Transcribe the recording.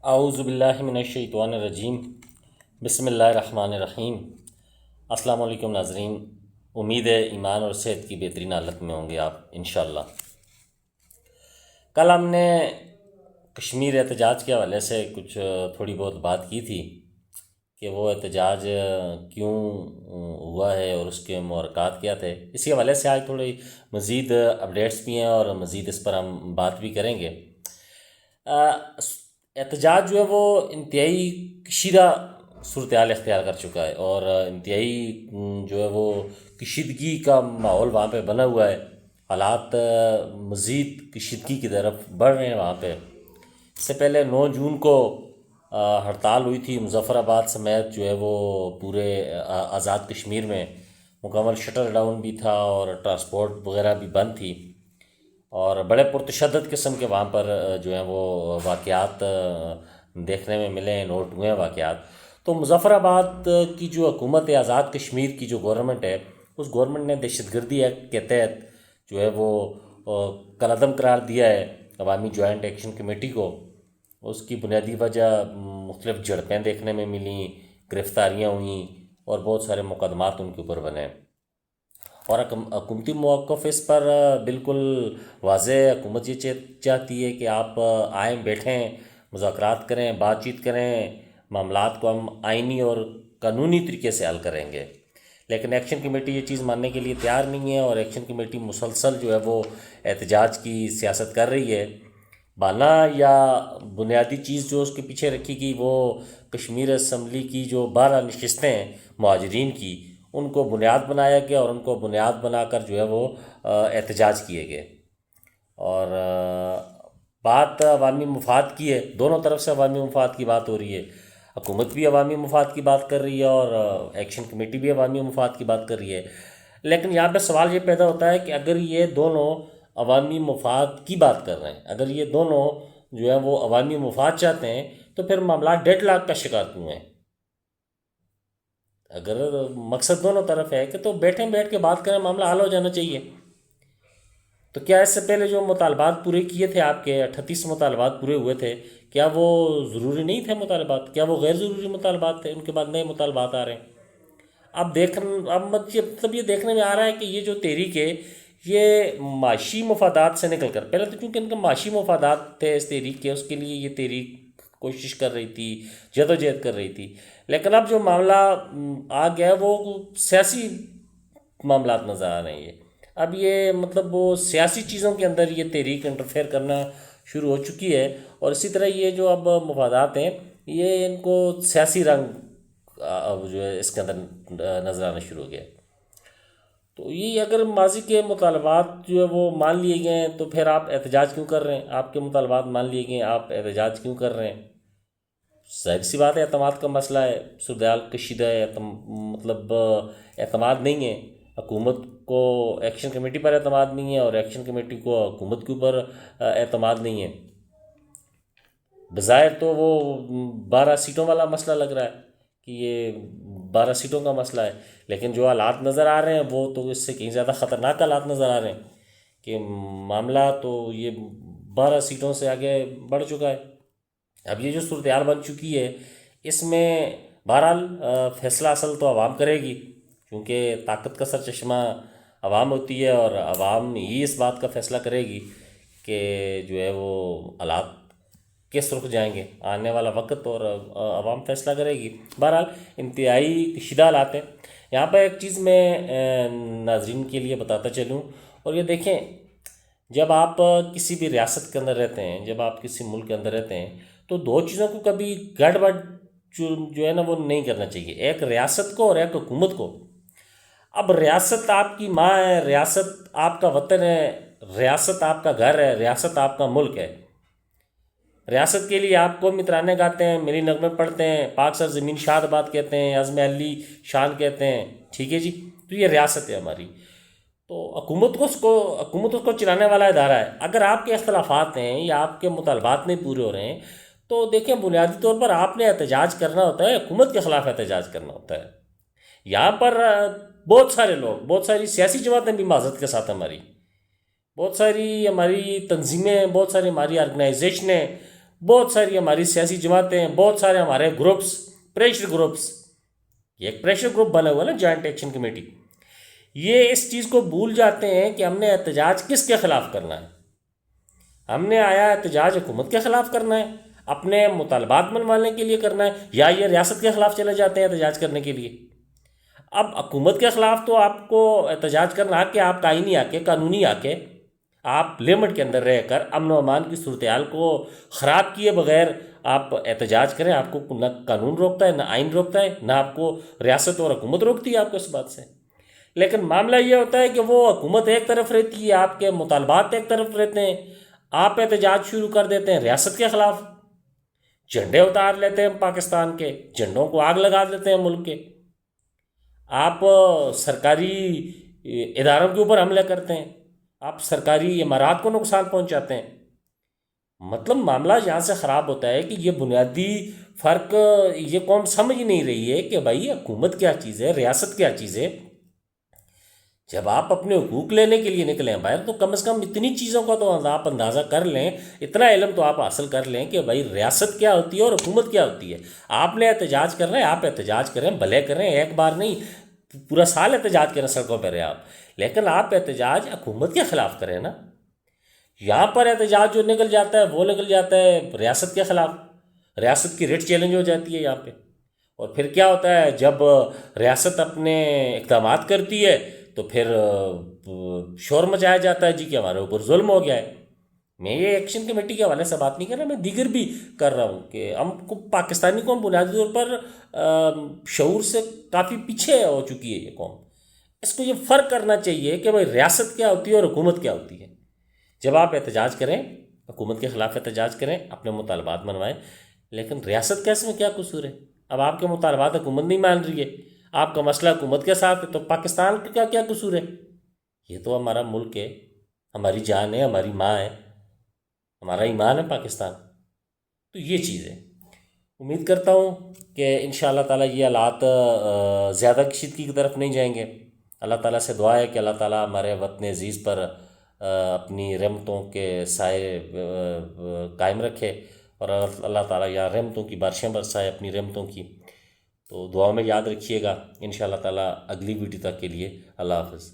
اعوذ باللہ من الشیطان الرجیم، بسم اللہ الرحمن الرحیم۔ السلام علیکم ناظرین، امید ہے ایمان اور صحت کی بہترین حالت میں ہوں گے آپ انشاءاللہ۔ کل ہم نے کشمیر احتجاج کے حوالے سے کچھ تھوڑی بہت بات کی تھی کہ وہ احتجاج کیوں ہوا ہے اور اس کے محرکات کیا تھے۔ اسی حوالے سے آج تھوڑی مزید اپڈیٹس بھی ہیں اور مزید اس پر ہم بات بھی کریں گے۔ احتجاج جو ہے وہ انتہائی کشیدہ صورتحال اختیار کر چکا ہے اور انتہائی جو ہے وہ کشیدگی کا ماحول وہاں پہ بنا ہوا ہے۔ حالات مزید کشیدگی کی طرف بڑھ رہے ہیں وہاں پہ۔ اس سے پہلے 9 جون کو ہڑتال ہوئی تھی مظفر آباد سمیت جو ہے وہ پورے آزاد کشمیر میں، مکمل شٹر ڈاؤن بھی تھا اور ٹرانسپورٹ وغیرہ بھی بند تھی اور بڑے پرتشدد قسم کے وہاں پر جو ہیں وہ واقعات دیکھنے میں ملے ہیں، نوٹ ہوئے ہیں واقعات۔ تو مظفر آباد کی جو حکومت ہے، آزاد کشمیر کی جو گورنمنٹ ہے، اس گورنمنٹ نے دہشت گردی ایکٹ کے تحت جو ہے وہ کالعدم قرار دیا ہے عوامی جوائنٹ ایکشن کمیٹی کو۔ اس کی بنیادی وجہ مختلف جھڑپیں دیکھنے میں ملیں، گرفتاریاں ہوئیں اور بہت سارے مقدمات ان کے اوپر بنے، اور حکومتی موقف اس پر بالکل واضح۔ حکومت یہ چاہتی ہے کہ آپ آئیں، بیٹھیں، مذاکرات کریں، بات چیت کریں، معاملات کو ہم آئینی اور قانونی طریقے سے حل کریں گے، لیکن ایکشن کمیٹی یہ چیز ماننے کے لیے تیار نہیں ہے اور ایکشن کمیٹی مسلسل جو ہے وہ احتجاج کی سیاست کر رہی ہے۔ بانا یا بنیادی چیز جو اس کے پیچھے رکھی گئی وہ کشمیر اسمبلی کی جو 12 نشستیں ہیں مہاجرین کی، ان کو بنیاد بنایا گیا اور ان کو بنیاد بنا کر جو ہے وہ احتجاج کیے گئے۔ اور بات عوامی مفاد کی ہے، دونوں طرف سے عوامی مفاد کی بات ہو رہی ہے۔ حکومت بھی عوامی مفاد کی بات کر رہی ہے اور ایکشن کمیٹی بھی عوامی مفاد کی بات کر رہی ہے، لیکن یہاں پہ سوال یہ پیدا ہوتا ہے کہ اگر یہ دونوں عوامی مفاد کی بات کر رہے ہیں، اگر یہ دونوں جو ہے وہ عوامی مفاد چاہتے ہیں، تو پھر معاملات ڈیڈ لاک کا شکار کیوں ہیں؟ اگر مقصد دونوں طرف ہے کہ تو بیٹھ کے بات کریں، معاملہ حل ہو جانا چاہیے۔ تو کیا اس سے پہلے جو مطالبات پورے کیے تھے، آپ کے 38 مطالبات پورے ہوئے تھے، کیا وہ ضروری نہیں تھے مطالبات؟ کیا وہ غیر ضروری مطالبات تھے؟ ان کے بعد نئے مطالبات آ رہے ہیں۔ اب مطلب یہ دیکھنے میں آ رہا ہے کہ یہ جو تحریک ہے یہ معاشی مفادات سے نکل کر، پہلے تو چونکہ ان کے معاشی مفادات تھے اس تحریک کے، اس کے لیے یہ تحریک کوشش کر رہی تھی، جدوجہد کر رہی تھی، لیکن اب جو معاملہ آ گیا ہے وہ سیاسی معاملات نظر آ رہے ہیں۔ اب یہ مطلب وہ سیاسی چیزوں کے اندر یہ تحریک انٹرفیئر کرنا شروع ہو چکی ہے، اور اسی طرح یہ جو اب مفادات ہیں یہ ان کو سیاسی رنگ اب جو ہے اس کے اندر نظر آنا شروع ہو گیا۔ تو یہ اگر ماضی کے مطالبات جو ہے وہ مان لیے گئے ہیں تو پھر آپ احتجاج کیوں کر رہے ہیں؟ آپ کے مطالبات مان لیے گئے ہیں، آپ احتجاج کیوں کر رہے ہیں؟ ظاہر سی بات ہے، اعتماد کا مسئلہ ہے، صورتحال کشیدہ ہے، مطلب اعتماد نہیں ہے۔ حکومت کو ایکشن کمیٹی پر اعتماد نہیں ہے اور ایکشن کمیٹی کو حکومت کے اوپر اعتماد نہیں ہے۔ بظاہر تو وہ 12 سیٹوں والا مسئلہ لگ رہا ہے کہ یہ 12 سیٹوں کا مسئلہ ہے، لیکن جو حالات نظر آ رہے ہیں وہ تو اس سے کہیں زیادہ خطرناک حالات نظر آ رہے ہیں کہ معاملہ تو یہ 12 سیٹوں سے آگے بڑھ چکا ہے۔ اب یہ جو صورتحال بن چکی ہے اس میں بہرحال فیصلہ اصل تو عوام کرے گی، کیونکہ طاقت کا سرچشمہ عوام ہوتی ہے اور عوام ہی اس بات کا فیصلہ کرے گی کہ جو ہے وہ حالات کس رخ جائیں گے، آنے والا وقت اور عوام فیصلہ کرے گی۔ بہرحال انتہائی کشیدہ حالات ہیں۔ یہاں پہ ایک چیز میں ناظرین کے لیے بتاتا چلوں، اور یہ دیکھیں، جب آپ کسی بھی ریاست کے اندر رہتے ہیں، جب آپ کسی ملک کے اندر رہتے ہیں، تو 2 چیزوں کو کبھی گڑبڑ جو ہے نا وہ نہیں کرنا چاہیے، ایک ریاست کو اور ایک حکومت کو۔ اب ریاست آپ کی ماں ہے، ریاست آپ کا وطن ہے، ریاست آپ کا گھر ہے، ریاست آپ کا ملک ہے۔ ریاست کے لیے آپ قومی ترانے گاتے ہیں، ملی نغمے پڑھتے ہیں، پاک سر زمین شاد آباد کہتے ہیں، عزم علی شان کہتے ہیں، ٹھیک ہے جی، تو یہ ریاست ہے ہماری۔ تو حکومت اس کو چلانے والا ادارہ ہے۔ اگر آپ کے اختلافات ہیں یا آپ کے مطالبات نہیں پورے ہو رہے ہیں تو دیکھیں، بنیادی طور پر آپ نے احتجاج کرنا ہوتا ہے، حکومت کے خلاف احتجاج کرنا ہوتا ہے۔ یہاں پر بہت سارے لوگ، بہت ساری سیاسی جماعتیں بھی معذرت کے ساتھ ہماری، بہت ساری ہماری تنظیمیں، بہت ساری ہماری آرگنائزیشنیں بہت ساری ہماری سیاسی جماعتیں ہیں، بہت سارے ہمارے گروپس، پریشر گروپس، یہ ایک پریشر گروپ بنا ہوا ہے نا جوائنٹ ایکشن کمیٹی، یہ اس چیز کو بھول جاتے ہیں کہ ہم نے احتجاج کس کے خلاف کرنا ہے. ہم نے آیا احتجاج حکومت کے خلاف کرنا ہے، اپنے مطالبات منوانے کے لیے کرنا ہے، یا یہ ریاست کے خلاف چلے جاتے ہیں احتجاج کرنے کے لیے. اب حکومت کے خلاف تو آپ کو احتجاج کرنا کہ آپ آئینی آ کے قانونی آ کے آپ لمٹ کے اندر رہ کر امن و امان کی صورتحال کو خراب کیے بغیر آپ احتجاج کریں. آپ کو نہ قانون روکتا ہے، نہ آئین روکتا ہے، نہ آپ کو ریاست اور حکومت روکتی ہے آپ کو اس بات سے. لیکن معاملہ یہ ہوتا ہے کہ وہ حکومت ایک طرف رہتی ہے، آپ کے مطالبات ایک طرف رہتے ہیں، آپ احتجاج شروع کر دیتے ہیں ریاست کے خلاف، جھنڈے اتار لیتے ہیں پاکستان کے، جھنڈوں کو آگ لگا دیتے ہیں ملک کے، آپ سرکاری اداروں کے اوپر حملے کرتے ہیں، آپ سرکاری عمارات کو نقصان پہنچاتے ہیں. مطلب معاملہ یہاں سے خراب ہوتا ہے کہ یہ بنیادی فرق یہ قوم سمجھ نہیں رہی ہے کہ بھائی حکومت کیا چیز ہے، ریاست کیا چیز ہے. جب آپ اپنے حقوق لینے کے لیے نکلیں باہر تو کم از کم اتنی چیزوں کا تو آپ اندازہ کر لیں، اتنا علم تو آپ حاصل کر لیں کہ بھائی ریاست کیا ہوتی ہے اور حکومت کیا ہوتی ہے. آپ نے احتجاج کر رہے ہیں، آپ احتجاج کریں، بھلے کریں، ایک بار نہیں پورا سال احتجاج کریں سڑکوں پہ رہے آپ، لیکن آپ احتجاج حکومت کے خلاف کریں نا. یہاں پر احتجاج جو نکل جاتا ہے وہ نکل جاتا ہے ریاست کے خلاف، ریاست کی ریٹ چیلنج ہو جاتی ہے یہاں پہ. اور پھر کیا ہوتا ہے جب ریاست اپنے اقدامات کرتی ہے تو پھر شور مچایا جاتا ہے جی کہ ہمارے اوپر ظلم ہو گیا ہے. میں یہ ایکشن کمیٹی کے حوالے سے بات نہیں کر رہا، میں دیگر بھی کر رہا ہوں کہ ہم کو پاکستانی قوم بنیادی طور پر شعور سے کافی پیچھے ہو چکی ہے یہ قوم. اس کو یہ فرق کرنا چاہیے کہ بھائی ریاست کیا ہوتی ہے اور حکومت کیا ہوتی ہے. جب آپ احتجاج کریں، حکومت کے خلاف احتجاج کریں، اپنے مطالبات منوائیں، لیکن ریاست کا اس میں کیا قصور ہے؟ اب آپ کے مطالبات حکومت نہیں مان رہی ہے، آپ کا مسئلہ حکومت کے ساتھ ہے، تو پاکستان کا کیا قصور ہے؟ یہ تو ہمارا ملک ہے، ہماری جان ہے، ہماری ماں ہے، ہمارا ایمان ہے پاکستان. تو یہ چیز ہے. امید کرتا ہوں کہ انشاءاللہ تعالیٰ یہ حالات زیادہ کشیدگی کی طرف نہیں جائیں گے. اللہ تعالیٰ سے دعا ہے کہ اللہ تعالیٰ ہمارے وطن عزیز پر اپنی رحمتوں کے سائے قائم رکھے، اور اللہ تعالیٰ یہاں رحمتوں کی بارشیں برسائے اپنی رحمتوں کی. تو دعاؤں میں یاد رکھیے گا. انشاءاللہ تعالیٰ اگلی ویڈیو تک کے لیے اللہ حافظ.